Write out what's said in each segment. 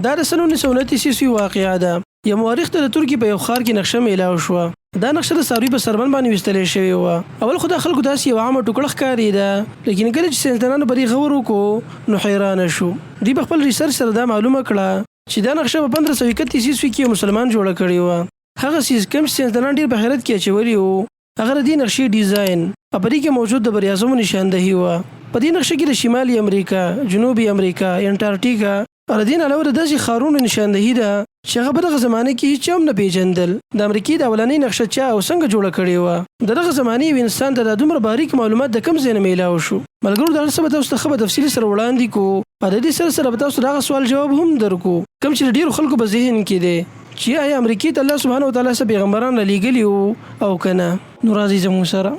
دا د سن 1929 واقعه ده. یو مورخ ته د ترکیې په یو ښار کې نقشه میلاو شوه. دا نقشه د څاروي په سربن باندې ویستلې شوې وه. اول خو دا خلکو داسې یوه عامه ټوکړه ښکارېده، لیکن کله چې ساینسدانانو په دې غور وکړو نو حیرانه شو. دوی په خپل ریسرچ سره دا معلومه کړه چې دا نقشه په 1531 کې یو مسلمان جوړه کړې وه. هغه څیز کوم چې ساینسدانان ډېر په حیرت کې اچولي وو هغه د دې نقشې ډیزاین او په دې کې موجود د بریاعظمو نشاندهي وه. په دې نقشه کې د شمالي امریکا، جنوبي امریکا، انټارکټیکا او د دې نه علاوه د داسې ښارونو نشاندهي ده چې هغه په دغه زمانه کې هیڅ هم نه پیژندل. د امریکې د اولنۍ نقشه چا او څنګه جوړه کړې وه. د دغه زمانې یو انسان ته د دومره باریک معلومات د کوم ځای نه میلاو شو؟ ملګرو دا هر څه به تاسو ته ښه په تفصیلي سره وړاندې کړو او د دې سره به تاسو دغه سوال جواب هم درکړو کوم چې د ډېرو خلکو په ذهن کې دی چې آیا امریکې ته الله سبحانه وتعالی څه پیغمبران رالیږلي وو او که نه. نو راځئ زموږ سره.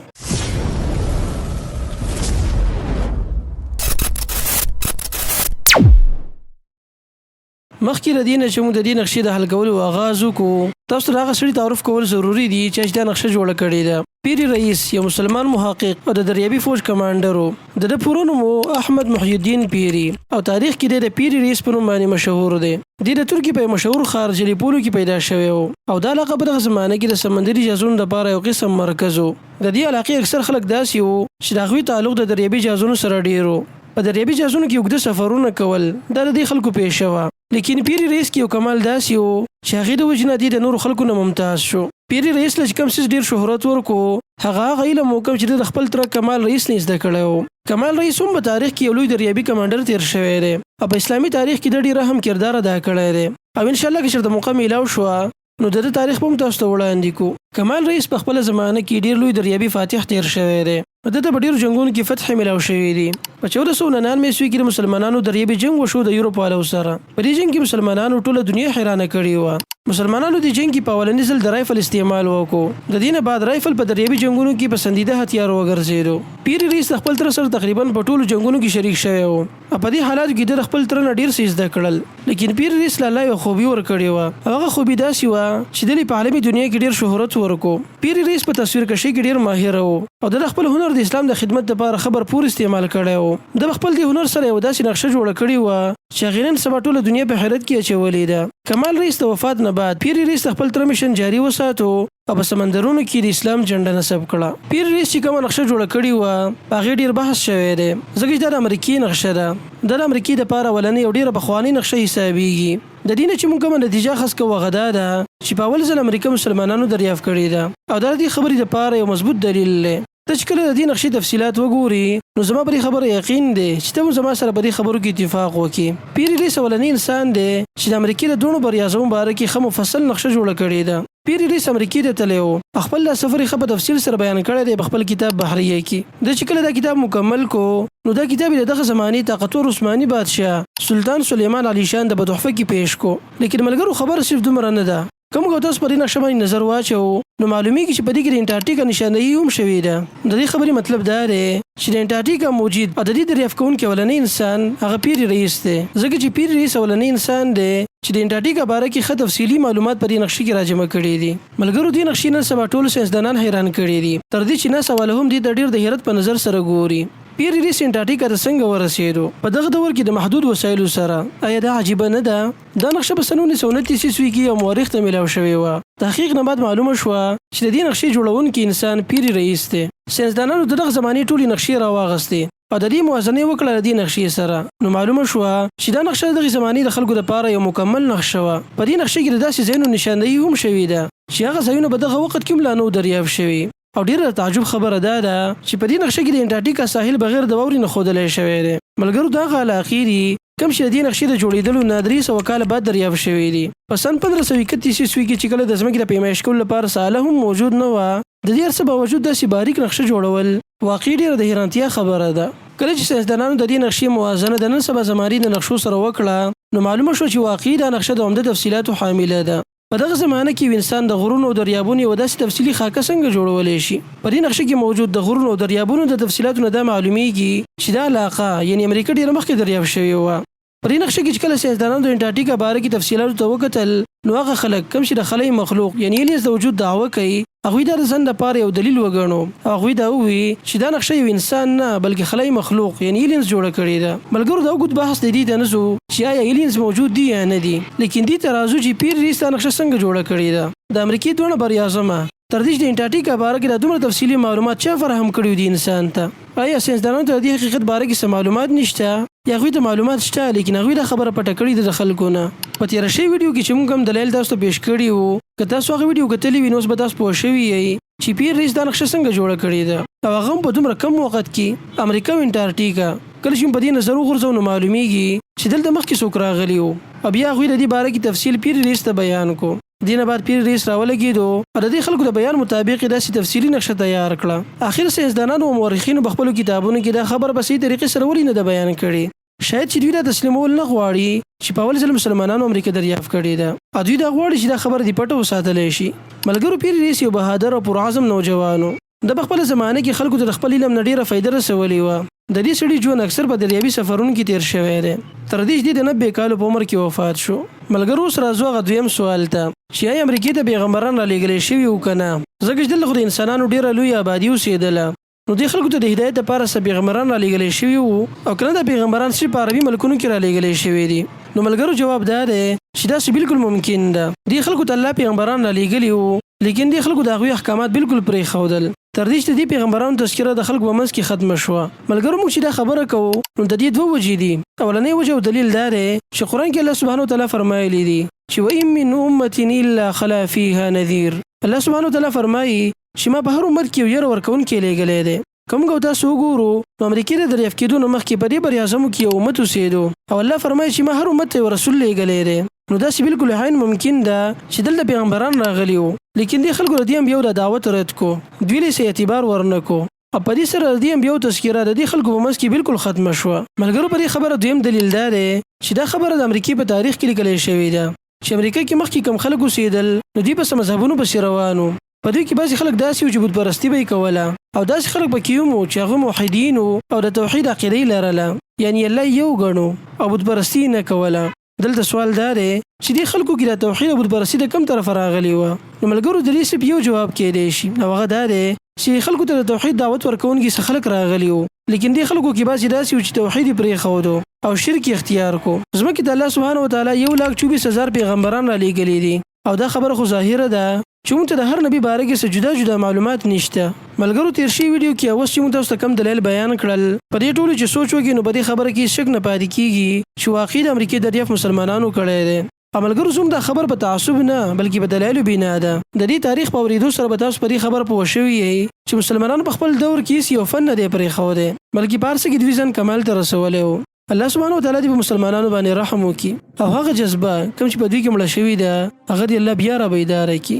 مخکې له دې نه چې موږ د دې نقشې د حل کولو آغاز وکړو تاسو ته هغه سړي تعارف کول ضروري دي چې دا نقشه جوړه کړې ده. پیری رئیس یو مسلمان محقق او د دریابي فوج کمانډر و. د ده پوره نوم احمد محی الدین پیری او تاریخ کې د پیری رئیس په نوم باندې مشهور دی. د ترکیې په مشهور ښار جلیپولو کې پیدا شوی و او دا علاقه په دغه زمانه کې د سمندري جهازونو لپاره یو قسم مرکز و. د دې علاقې اکثر خلک داسې وو چې د هغوی تعلق د دریابي جهازونو سره ډېر و. په دریابي جهازونو کې اوږده سفرونه کول دا د دې خلکو پیشه وه. لیکن پیری رئیس کې یو کمال داسې و چې هغې د وجې نه د نورو خلکو نه ممتاز شو. پیری رئیس له چې کوم څیز ډېر شهرت ورکړو هغه علم و کوم چې د خپل تره کمال رئیس نه زده کړی و. کمال رئیس هم په تاریخ کې یو لوی دریابي کمانډر تیر شوی دی او په اسلامي تاریخ کې د ډېر اهم کردار ادا کړی دی او انشاءالله که چېرته موقع میلاو شوه نو د تاریخ په هم تاسو ته وړاندې کړو. کمال رئیس په خپله زمانه کې ډېر لوی دریابي فاتح تیر شوی دی. د ده په ډېرو جنګونو کې فتح میلاو شوي دي. په 1499 عیسوي کې د مسلمانانو دریابي جنګ وشو د یورپ والو سره. په دې جنګ کې مسلمانانو ټوله دنیا حیرانه کړې وه. مسلمانانو د جنګ کې په اولني ځل د رایفل استعمال وکړو. د دې نه بعد رایفل په دریابي جنګونو کې پسندیده هتیار وګرځېدو. پیری رئیس د خپل تره سره تقریبا په ټولو جنګونو کې شریک شوی و او په دې حالاتو کې د خپل تره نه ډېر څه زده کړل. لیکن پیری رئیس له الله یوه خوبي ورکړې وه. هغه خوبي داسې وه چې د په عالمي دنیا کې ډېر شهرت ورکړو. پیری رئیس په تصویر کشۍ کې ډېر ماهر و او د خپل هنر د اسلام د خدمت لپاره خبر پور استعمال کړی و. د خپل د هنر سره یو داسې نقشه جوړه کړې وه چې هغې نن سبا ټوله دنیا په حیرت کې اچولې ده. کمال رئیس د وفات نه بعد پیری رئیس خپل تر میشن جاري وساتو او په سمندرونو کې د اسلام جنډه نصب کړه. پیری رئیس چې کومه نقشه جوړه کړې وه په هغې ډېر بحث شوی دی ځکه چې دا د امریکې نقشه ده. دا د امریکې دپاره اولنۍ او ډېره پخوانۍ نقشه حسابېږي. د دې نه چې موږ کومه نتیجه اخذ کوو هغه دا ده چې په اول ځل امریکا مسلمانانو دریافت کړې ده او دا د دې خبرې دپاره یو مضبوط دلیل دی. ته چې کله د دې نقشې تفصیلات وګوري نو زما پر دې خبره یقین دی چې ته زما سره په دې خبرو کې اتفاق وکړي. پیری رئیس اولنی انسان دی چې د امریکې د دوړو بریاعظمو باره کې ښه مفصل نقشه جوړه کړې ده. پیری رئیس امریکې ته تللی و. خپل دا سفر یې ښه په تفصیل سره بیان کړی دی په خپل کتاب بحریه کې. د چې کله دا کتاب مکمل کو نو دا کتاب یې د دغه زمانې طاقتور عثماني بادشاه سلطان سلیمان علی شان د بدوحفه کې پیش کو. لیکن ملګرو خبره صرف دومره نه ده. کوم کو تاسو پر دې نقشه باندې نظر واچو نو معلومیږي چې په دې کې د انټارکټیکا نشاندهي هم شوې ده. د دې خبرې مطلب دا دی چې د انټارکټیکا موجود او د دې دریافت کوونکی اولنی انسان هغه پیری رئیس دی ځکه چې پیری رئیس اولنی انسان دی چې د انټارکټیکا باره کې ښه تفصیلي معلومات په دې نقشې کې راجمع کړي دي. ملګرو دې نقشې نن سبا ټول ساینسدانان حیران کړي دي تر دې چې ناسا والا هم دې ته ډېر د حیرت په نظر سره ګوري. پیری رئیس انټارکټیکا ته څنګه ورسېدو په دغه دور کې د محدود وسایلو سره؟ آیا دا عجیبه نه ده؟ دا نقشه په سن 1929 عیسوي کې یو مورخ ته میلاو شوې وه. تحقیق نه بعد معلومه شوه چې د دې نقشې جوړونکی انسان پیری رئیس دی. ساینسدانانو د دغه زمانې ټولې نقشې راواغستې او د دې موازنه وکړه د دې نقشې سره. نو معلومه شوه چې دا نقشه د دغې زمانې د خلکو لپاره یو مکمل نقشه وه. په دې نقشې کې د داسې ځایونو نشاندهي هم شوې ده چې هغه ځایونه په دغه وخت کې هم لا نه دریافت شوي. او ډیره تعجب خبره ده چې په دې نقشه کې د انټارکټیکا ساحل بغیر د واورې نه ښودلی شوی دی. ملګرو دا هغه علاقې دي کوم چې د دې نقشې د جوړېدلو نه 300 کاله بعد دریافت شوي دي. په سن 1531 عیسوي کې چې کله د ځمکې د پیمایش کولو لپاره ساحله هم موجود نه وه د دې هر څه باوجود داسې باریک نقشه جوړول واقعي ډیره د حیرانتیا خبره ده. کله چې ساینسدانانو د دې نقشې موازنه د نن سبا زمانې د نقشو سره وکړه نو معلومه شوه چې واقعي دا نقشه د عمده تفصیلاتو حامله ده. په دغه زمانه کې انسان د غرونو او دریابونو یوه داسې تفصیلي خاکه څنګه جوړولی شي؟ په دې نقشه کې موجود د غرونو او دریابونو د تفصیلاتو نه دا معلومیږي چې دا علاقه یعنې امریکا ډېره مخکې دریافت شوې وه. په دې نقشه کې چې کله ساینسدانانو د انټارکټیکا باره کې تفصیلاتو ته وکتل نو هغه خلک کوم چې د خلای مخلوق یعنی الیاس د وجود دعوه کوي هغه د ځان لپاره یو دلیل وګڼو هغه دا وی چې دا نقشه یو انسان نه بلکې خلای مخلوق یعنی الیاس جوړ کړی دا ملګرو دا وګت بحث دی د نسو چې آیا الیاس موجود دي یا نه دي لیکن دې ترازو چې پیر ریس دا نقشه څنګه جوړ کړی دا د امریکای دونه بر اعظم تر دې د انټارکټیکا باره کې د دومره تفصیلي معلومات چا فراهم کړی دي انسان ته آیا ساينسدانانو ته د حقیقت باره کې څه معلومات نشته یا غوی ته معلومات شته لیکن غوی د خبره پټه کړې د خلکو نه په تیر شي ویډیو کې چې موږ هم دلایل تاسو ته پیش کړی وو که تاسو هغه ویډیو کتلی وي نو اوس به تاسو پوه شوي یئ چې پیر ریس دا نقشه څنګه جوړه کړې ده او هغه په دومره کم وخت کې امریکا او انټارکټیکا کله چې په دې نظر وغورځو نو معلومیږي چې دلته مخکې څوک راغلي وو او بیا غوی د دې باره کې تفصیل پیر ریس ته بیان کو دینه بعد پیر ریس راولګیدو او د دې خلکو د بیان مطابق داسې تفصیلي نقشه تیار کړه اخر ساينسدانانو او مورخینو په خپلو کتابونو کې دا خبر په صحیح طریقې سره ولې نه ده بیان کړي شاید چې دوی دا تسلیمول نه غواړي چې په اول ځل مسلمانانو امریکا دریافت کړي ده دوی دا غواړي چې دا خبر دی پټه وساتلی شي ملګرو پیر ریس یو بهادر او پرعزم نوجوانو د خپل زمانه کې خلکو ته خپل علم نه ډیره فایده رسولې و د دې سړي ژوند اکثر په دریابي سفرونو کې تیر شوی دی تر دې چې د 90 کالو په عمر کې وفات شو ملګرو سره زوغه دویم سوال ته چې امریکا ته پیغمبران را لېږل شوي او کنه ځکه چې دلته د انسانانو ډیره لوی آبادی اوسېدله نو د خلکو ته د هدایت لپاره سه پیغمبران را لېږل شوي وو او کله د پیغمبران چې په عربي ملکونو کې را لېږل شوي دي نو ملګرو جواب دا دی چې دا بالکل ممکن ده د خلکو ته الله پیغمبران را لېږلي وو لیکن د خلکو د هغوی احکامات بالکل پرې ښودل تر دې چې د پیغمبرانو تذکره د خلکو په منځ کې ختمه شوه ملګرو موږ چې دا خبره کوو نو د دې دوه وجې دي اولنۍ وجه او دلیل دا دی چې قرآن کې الله سبحانه وتعالی فرمایلی دي چې وإن من أمة إلا خلا فيها نذير الله سبحانه وتعالی فرمایي چې ما په هر امت کې یو ير ورکوونکی لېږلی دی کوم کو تاسو وګورو نو امریکا د دریافت کېدو نه مخکې په دې بر اعظمو کې یو امت اوسېدو او الله فرمایي چې ما هر امت ته یو رسول لېږلی دی نو داسې بالکل عین ممکن ده چې دلته پیغمبران راغلي وو لیکن دې خلکو د دې انبیاو د دعوت رد کو دوی له اعتبار ورنکو او په دې سره د دې انبیاو تذکره د دې خلکو په منځ کې بالکل ختمه شوه ملګرو په دې خبره دویم دلیل دا دی چې دا خبره د امریکا په تاریخ کې لیکل شوې ده چې امریکا کې مخکې کم خلک اوسېدل نو دوی په مذهبونو پسې روانو په دوی کې بعضې خلک داسې وو چې بتپرستي به یې کوله او داسې خلک پکې هم وو چې هغه موحدین او د توحید عقیده یې لرله یعنی الله یو ګڼو او بتپرستي نه کوله دلته سوال دا دی چې دې خلکو کې د توحید او بتپرستي د کوم طرف راغلی وه نو ملګرو د دې صرف یو جواب کیدی شي او هغه دا دی چې خلکو ته د توحید دعوت ورکوونکي څه خلک راغلي وو لیکن دې خلکو کې بعضې داسې وو چې توحید یې پرېښودو او شرک اختیار کو ځمکې ته الله سبحانه وتعالی 1,24,000 پیغمبران را لېږلي دي او دا خبره خو ظاهره ده چې موږ ته د هر نبی باره کې څه جدا جدا معلومات نشته ملګرو تیر شوي ویډیو کې اوس چې موږ تاسو ته کم دلایل بیان کړل په دې ټولو چې سوچ وکړي نو په دې خبره کې شک نه پاتې کیږي چې واقعي د امریکا دریافت مسلمانانو کړی دی ملګرو زموږ دا خبر په تعصب نه بلکې په دلایلو بنا ده د دې تاریخ په اورېدو سره به تاسو په دې خبره پوه شوي یئ چې مسلمانانو په خپل دور کې هېڅ یو فن نه دی پرېښودی بلکې په هر څه کې دوی ځان کمال ته رسولی و الله سبحانه وتعالی دې په مسلمانانو باندې رحم وکړي او هغه جذبه کوم چې په دوی کې مړه شوې ده هغه دې الله بیا را بیداره کړي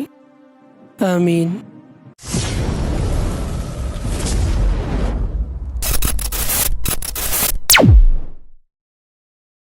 آمین